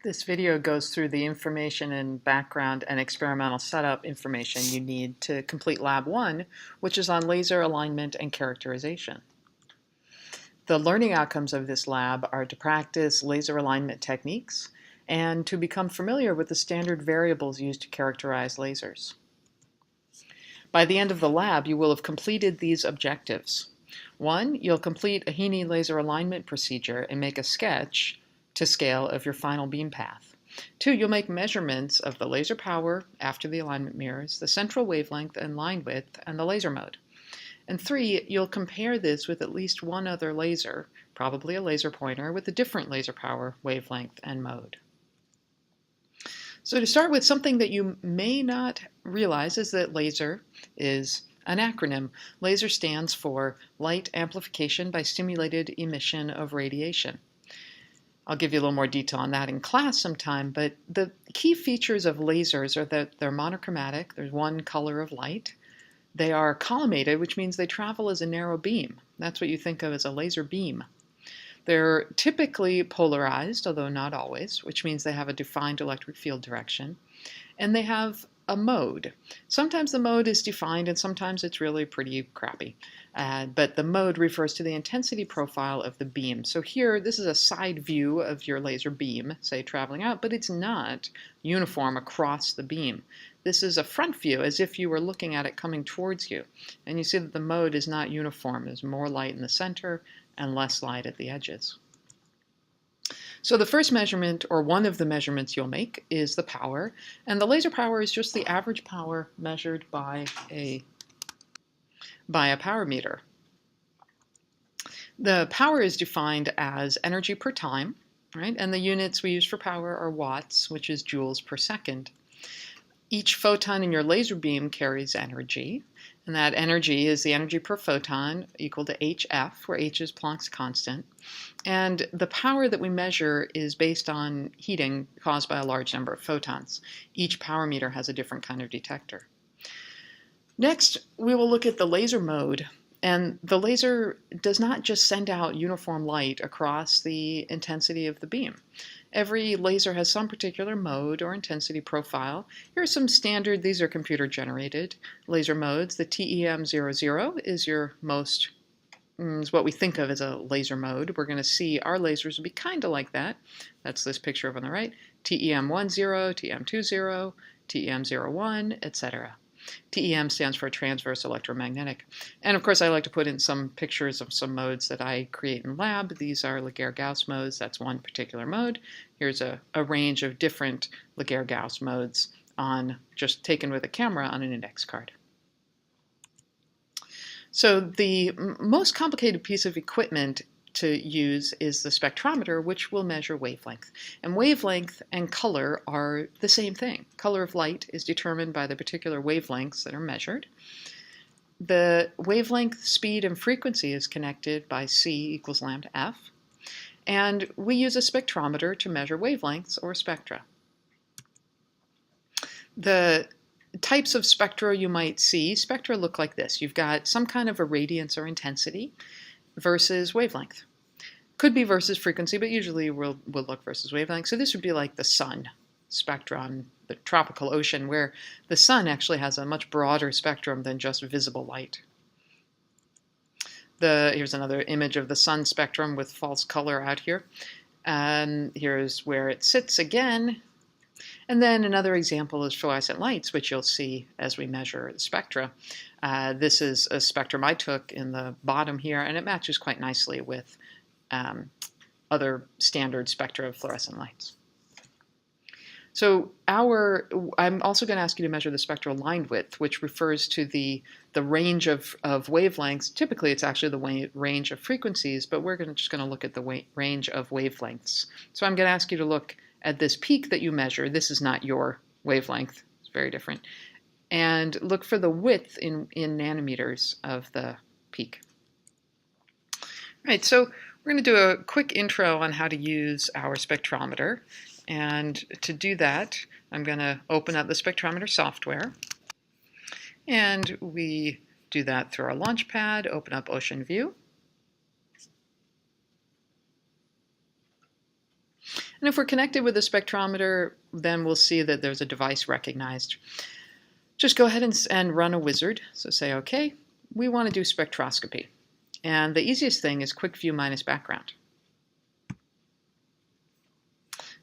This video goes through the information and background and experimental setup information you need to complete Lab 1, which is on laser alignment and characterization. The learning outcomes of this lab are to practice laser alignment techniques and to become familiar with the standard variables used to characterize lasers. By the end of the lab, you will have completed these objectives. 1, you'll complete a Heaney laser alignment procedure and make a sketch to scale of your final beam path. 2, you'll make measurements of the laser power after the alignment mirrors, the central wavelength and line width, and the laser mode. And 3, you'll compare this with at least one other laser, probably a laser pointer, with a different laser power, wavelength, and mode. So to start with, something that you may not realize is that laser is an acronym. Laser stands for Light Amplification by Stimulated Emission of Radiation. I'll give you a little more detail on that in class sometime, but the key features of lasers are that they're monochromatic. There's one color of light. They are collimated, which means they travel as a narrow beam. That's what you think of as a laser beam. They're typically polarized, although not always, which means they have a defined electric field direction. And they have a mode. Sometimes the mode is defined and sometimes it's really pretty crappy. But the mode refers to the intensity profile of the beam. So here, this is a side view of your laser beam, say traveling out, but it's not uniform across the beam. This is a front view, as if you were looking at it coming towards you. And you see that the mode is not uniform. There's more light in the center and less light at the edges. So the first measurement, or one of the measurements you'll make, is the power. And the laser power is just the average power measured by a power meter. The power is defined as energy per time, right? And the units we use for power are watts, which is joules per second. Each photon in your laser beam carries energy, and that energy is the energy per photon equal to hf, where h is Planck's constant. And the power that we measure is based on heating caused by a large number of photons. Each power meter has a different kind of detector. Next, we will look at the laser mode. And the laser does not just send out uniform light across the intensity of the beam. Every laser has some particular mode or intensity profile. Here are some standard, these are computer generated laser modes. The TEM00 is your most, is what we think of as a laser mode. We're going to see our lasers will be kind of like that. That's this picture over on the right. TEM10, TEM20, TEM01, etc. TEM stands for transverse electromagnetic. And of course, I like to put in some pictures of some modes that I create in lab. These are Laguerre-Gauss modes. That's one particular mode. Here's a range of different Laguerre-Gauss modes just taken with a camera on an index card. So the most complicated piece of equipment to use is the spectrometer, which will measure wavelength. And wavelength and color are the same thing. Color of light is determined by the particular wavelengths that are measured. The wavelength, speed, and frequency is connected by C equals lambda F. And we use a spectrometer to measure wavelengths or spectra. The types of spectra you might see, spectra look like this. You've got some kind of a radiance or intensity versus wavelength. Could be versus frequency, but usually we'll look versus wavelength. So this would be like the sun spectrum, the tropical ocean, where the sun actually has a much broader spectrum than just visible light. Here's another image of the sun spectrum with false color out here. Here's where it sits again. And then another example is fluorescent lights, which you'll see as we measure the spectra. This is a spectrum I took in the bottom here, and it matches quite nicely with other standard spectra of fluorescent lights. So I'm also going to ask you to measure the spectral line width, which refers to the range of wavelengths. Typically, it's actually the range of frequencies, but we're just going to look at the range of wavelengths. So I'm going to ask you to look at this peak that you measure. This is not your wavelength. It's very different. And look for the width in nanometers of the peak. All right, so we're going to do a quick intro on how to use our spectrometer. And to do that, I'm going to open up the spectrometer software. And we do that through our Launchpad, open up Ocean View. And if we're connected with a spectrometer, then we'll see that there's a device recognized. Just go ahead and run a wizard. So say, okay, we want to do spectroscopy. And the easiest thing is quick view minus background.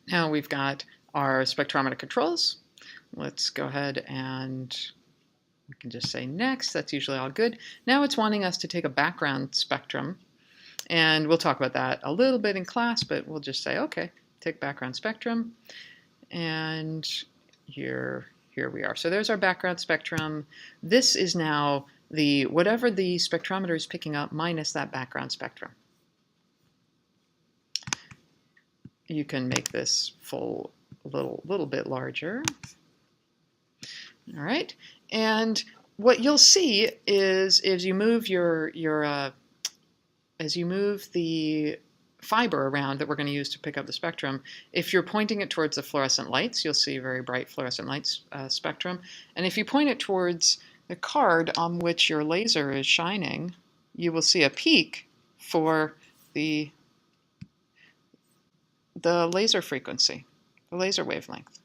Now we've got our spectrometer controls. Let's go ahead and we can just say next. That's usually all good. Now it's wanting us to take a background spectrum. And we'll talk about that a little bit in class, but we'll just say, okay, take background spectrum. And here we are. So there's our background spectrum. This is now whatever the spectrometer is picking up minus that background spectrum. You can make this full a little bit larger. All right, and what you'll see is as you move as you move the fiber around that we're going to use to pick up the spectrum, if you're pointing it towards the fluorescent lights, you'll see a very bright fluorescent lights spectrum. And if you point it towards the card on which your laser is shining, you will see a peak for the laser frequency, the laser wavelength.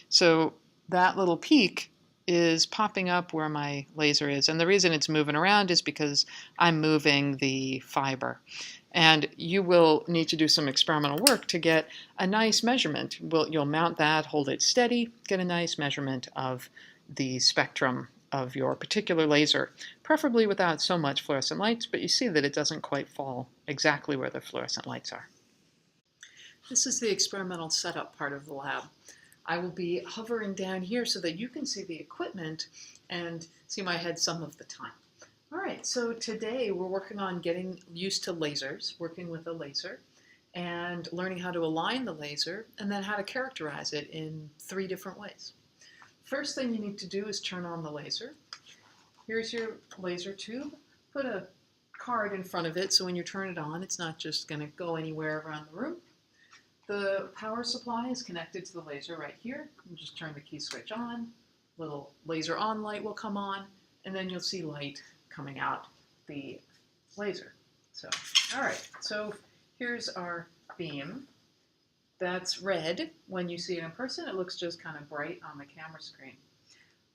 So that little peak is popping up where my laser is. And the reason it's moving around is because I'm moving the fiber. And you will need to do some experimental work to get a nice measurement. You'll mount that, hold it steady, get a nice measurement of the spectrum of your particular laser, preferably without so much fluorescent lights, but you see that it doesn't quite fall exactly where the fluorescent lights are. This is the experimental setup part of the lab. I will be hovering down here so that you can see the equipment and see my head some of the time. All right, so today we're working on getting used to lasers, working with a laser, and learning how to align the laser, and then how to characterize it in 3 different ways. First thing you need to do is turn on the laser. Here's your laser tube. Put a card in front of it so when you turn it on, it's not just going to go anywhere around the room. The power supply is connected to the laser right here. You just turn the key switch on, little laser on light will come on, and then you'll see light coming out the laser. So, all right, so here's our beam. That's red. When you see it in person, it looks just kind of bright on the camera screen.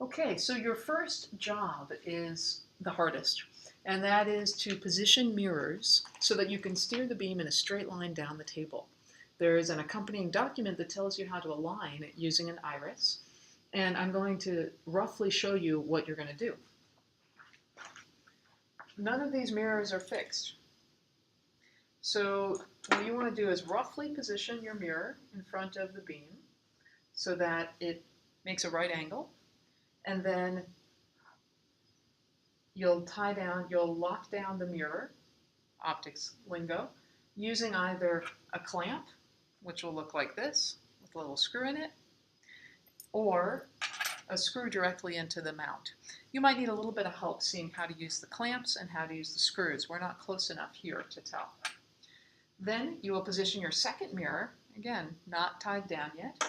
Okay, so your first job is the hardest, and that is to position mirrors so that you can steer the beam in a straight line down the table. There is an accompanying document that tells you how to align using an iris, and I'm going to roughly show you what you're going to do. None of these mirrors are fixed. So what you want to do is roughly position your mirror in front of the beam so that it makes a right angle, and then you'll lock down the mirror, optics lingo, using either a clamp, which will look like this, with a little screw in it, or a screw directly into the mount. You might need a little bit of help seeing how to use the clamps and how to use the screws. We're not close enough here to tell. Then you will position your second mirror, again, not tied down yet,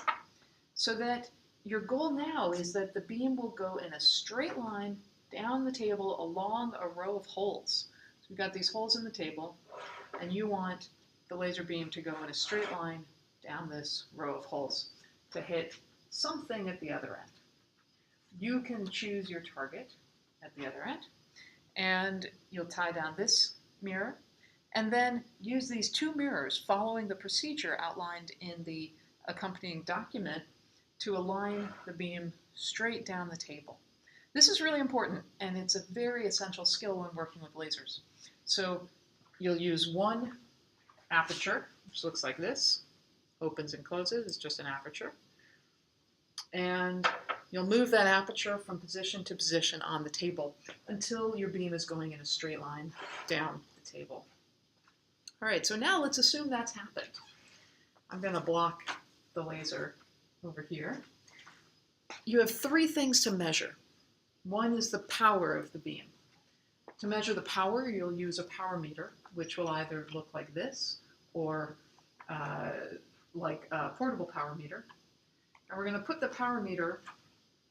so that your goal now is that the beam will go in a straight line down the table along a row of holes. So we've got these holes in the table, and you want the laser beam to go in a straight line down this row of holes to hit something at the other end. You can choose your target at the other end, and you'll tie down this mirror, and then use these 2 mirrors following the procedure outlined in the accompanying document to align the beam straight down the table. This is really important, and it's a very essential skill when working with lasers. So you'll use one aperture, which looks like this, opens and closes, it's just an aperture. And you'll move that aperture from position to position on the table until your beam is going in a straight line down the table. All right, so now let's assume that's happened. I'm going to block the laser over here. You have 3 things to measure. One is the power of the beam. To measure the power, you'll use a power meter, which will either look like this or like a portable power meter. And we're going to put the power meter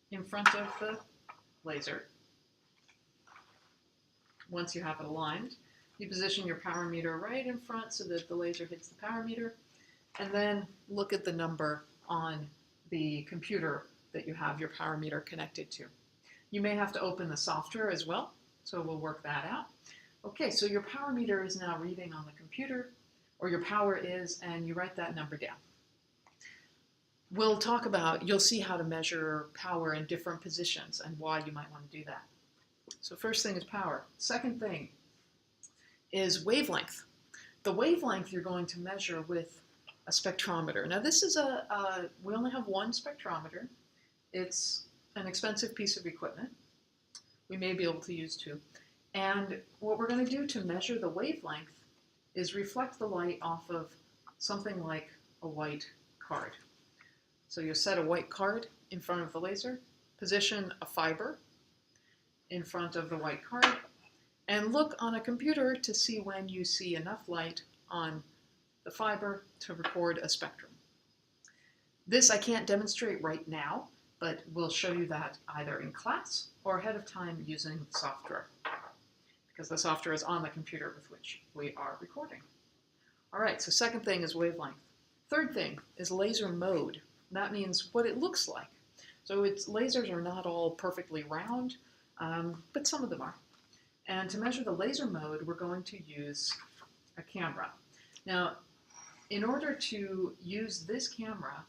in front of the laser once you have it aligned. You position your power meter right in front so that the laser hits the power meter, and then look at the number on the computer that you have your power meter connected to. You may have to open the software as well, so we'll work that out. Okay, so your power meter is now reading on the computer, or your power is, and you write that number down. We'll talk about, you'll see how to measure power in different positions and why you might want to do that. So first thing is power. Second thing is wavelength. The wavelength you're going to measure with a spectrometer. Now this is we only have one spectrometer. It's an expensive piece of equipment. We may be able to use two. And what we're going to do to measure the wavelength is reflect the light off of something like a white card. So you set a white card in front of the laser, position a fiber in front of the white card, and look on a computer to see when you see enough light on the fiber to record a spectrum. This I can't demonstrate right now, but we'll show you that either in class or ahead of time using software, because the software is on the computer with which we are recording. All right, so second thing is wavelength. Third thing is laser mode. That means what it looks like. So lasers are not all perfectly round, but some of them are. And to measure the laser mode, we're going to use a camera. Now, in order to use this camera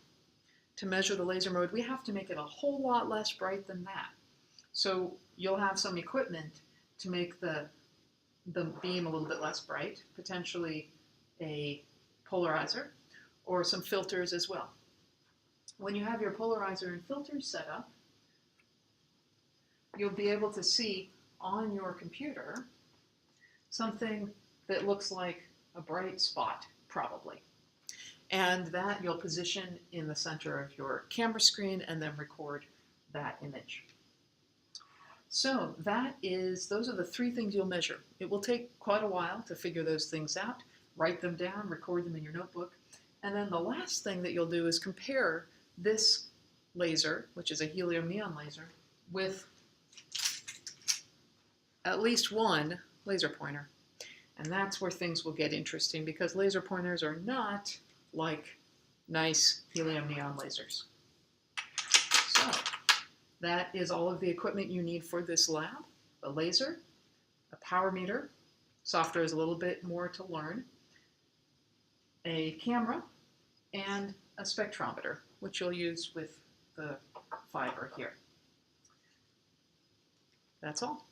to measure the laser mode, we have to make it a whole lot less bright than that. So you'll have some equipment to make the beam a little bit less bright, potentially a polarizer or some filters as well. When you have your polarizer and filters set up, you'll be able to see on your computer something that looks like a bright spot, probably. And that you'll position in the center of your camera screen and then record that image. So those are the three things you'll measure. It will take quite a while to figure those things out, write them down, record them in your notebook. And then the last thing that you'll do is compare this laser, which is a helium neon laser, with at least one laser pointer. And that's where things will get interesting, because laser pointers are not like nice helium neon lasers. So that is all of the equipment you need for this lab: a laser, a power meter, software is a little bit more to learn, a camera, and a spectrometer, which you'll use with the fiber here. That's all.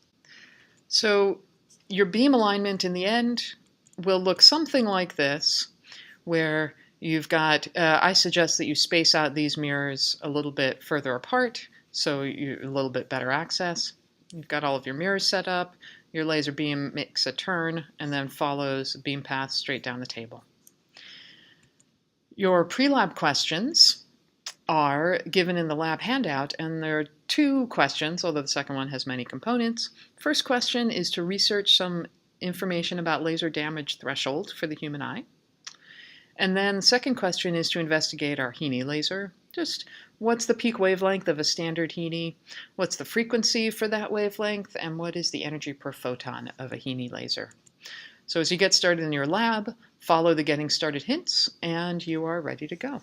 So your beam alignment in the end will look something like this, where you've got, I suggest that you space out these mirrors a little bit further apart, so you a little bit better access. You've got all of your mirrors set up, your laser beam makes a turn, and then follows a beam path straight down the table. Your pre-lab questions are given in the lab handout, and there are two questions, although the second one has many components. First question is to research some information about laser damage threshold for the human eye. And then the second question is to investigate our Heine laser. Just what's the peak wavelength of a standard Heine? What's the frequency for that wavelength? And what is the energy per photon of a Heine laser? So as you get started in your lab, follow the getting started hints, and you are ready to go.